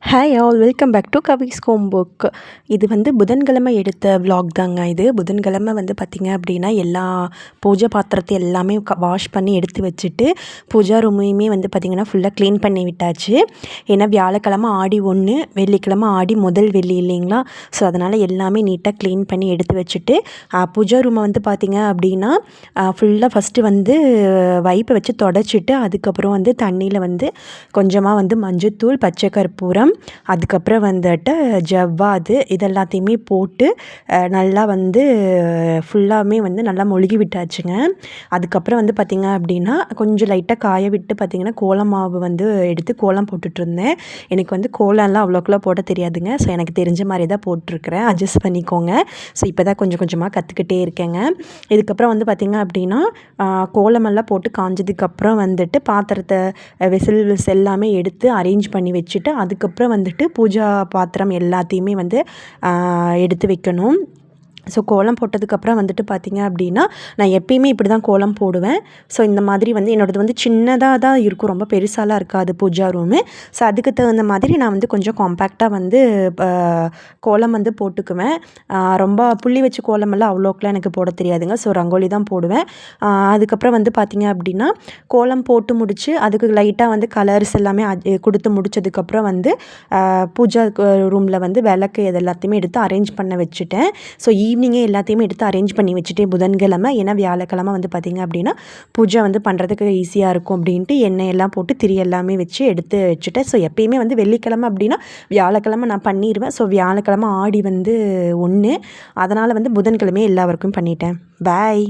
Hi all, welcome back to Kavi's home book. இது வந்து புதன்கிழமை எடுத்த vlog தாங்க. இது புதன்கிழமை வந்து பார்த்திங்க அப்படின்னா எல்லா பூஜை பாத்திரத்தை எல்லாமே வாஷ் பண்ணி எடுத்து வச்சுட்டு பூஜா ரூமையுமே வந்து பார்த்திங்கன்னா ஃபுல்லாக க்ளீன் பண்ணி விட்டாச்சு. ஏன்னா வியாழக்கிழமை ஆடி 1, வெள்ளிக்கிழமை ஆடி முதல் வெள்ளி இல்லைங்களா. ஸோ அதனால் எல்லாமே நீட்டாக க்ளீன் பண்ணி எடுத்து வச்சுட்டு பூஜா ரூமை வந்து பார்த்திங்க அப்படின்னா ஃபுல்லாக ஃபஸ்ட்டு வந்து வைப்பை வச்சு தொடச்சிட்டு அதுக்கப்புறம் வந்து தண்ணியில் வந்து கொஞ்சமாக வந்து மஞ்சத்தூள், பச்சை கற்பூரம், அதுக்கப்புறம் வந்துட்டு ஜவ்வாது இதெல்லாத்தையுமே போட்டு நல்லா வந்து ஃபுல்லாமே வந்து நல்லா மொழுகி விட்டாச்சுங்க. அதுக்கப்புறம் வந்து பார்த்திங்க அப்படின்னா கொஞ்சம் லைட்டாக காய விட்டு பார்த்திங்கன்னா கோலம் மாவு வந்து எடுத்து கோலம் போட்டுட்ருந்தேன். எனக்கு வந்து கோலம்லாம் அவ்வளோக்குலாம் போட தெரியாதுங்க. ஸோ எனக்கு தெரிஞ்ச மாதிரி தான் போட்டிருக்கிறேன், அட்ஜஸ்ட் பண்ணிக்கோங்க. ஸோ இப்போ தான் கொஞ்சம் கொஞ்சமாக கற்றுக்கிட்டே இருக்கேங்க. இதுக்கப்புறம் வந்து பார்த்திங்க அப்படின்னா கோலமெல்லாம் போட்டு காஞ்சதுக்கப்புறம் வந்துட்டு பாத்திரத்தை வெசில்ஸ் எல்லாமே எடுத்து அரேஞ்ச் பண்ணி வச்சுட்டு அதுக்கப்புறம் வந்துட்டு பூஜா பாத்திரம் எல்லாத்தையுமே வந்து எடுத்து வைக்கணும். ஸோ கோலம் போட்டதுக்கப்புறம் வந்துட்டு பார்த்திங்க அப்படின்னா நான் எப்பயுமே இப்படி தான் கோலம் போடுவேன். ஸோ இந்த மாதிரி வந்து என்னோடது வந்து சின்னதாக தான் இருக்கும், ரொம்ப பெருசாலாம் இருக்காது பூஜா ரூமு. ஸோ அதுக்கு தகுந்த மாதிரி நான் வந்து கொஞ்சம் காம்பேக்டாக வந்து கோலம் வந்து போட்டுக்குவேன். ரொம்ப புள்ளி வச்சு கோலமெல்லாம் அவ்வளோக்கெலாம் எனக்கு போட தெரியாதுங்க. ஸோ ரங்கோலி தான் போடுவேன். அதுக்கப்புறம் வந்து பார்த்திங்க அப்படின்னா கோலம் போட்டு முடித்து அதுக்கு லைட்டாக வந்து கலர்ஸ் எல்லாமே கொடுத்து முடித்ததுக்கப்புறம் வந்து பூஜா ரூமில் வந்து விளக்கு இது எல்லாத்தையுமே எடுத்து அரேஞ்ச் பண்ண வச்சுட்டேன். ஸோ ஈவினிங்கே எல்லாத்தையுமே எடுத்து அரேஞ்ச் பண்ணி வச்சுட்டேன் புதன்கிழமை. ஏன்னா வியாழக்கிழமை வந்து பார்த்திங்க அப்படின்னா பூஜை வந்து பண்ணுறதுக்கு ஈஸியாக இருக்கும் அப்படின்ட்டு எண்ணெய் எல்லாம் போட்டு திரி எல்லாமே வச்சு எடுத்து வச்சுட்டேன். ஸோ எப்பயுமே வந்து வெள்ளிக்கிழமை அப்படின்னா வியாழக்கிழமை நான் பண்ணிடுவேன். ஸோ வியாழக்கிழமை ஆடி வந்து 1, அதனால் வந்து புதன்கிழமையே எல்லா ஒர்க்கும் பண்ணிட்டேன். பாய்.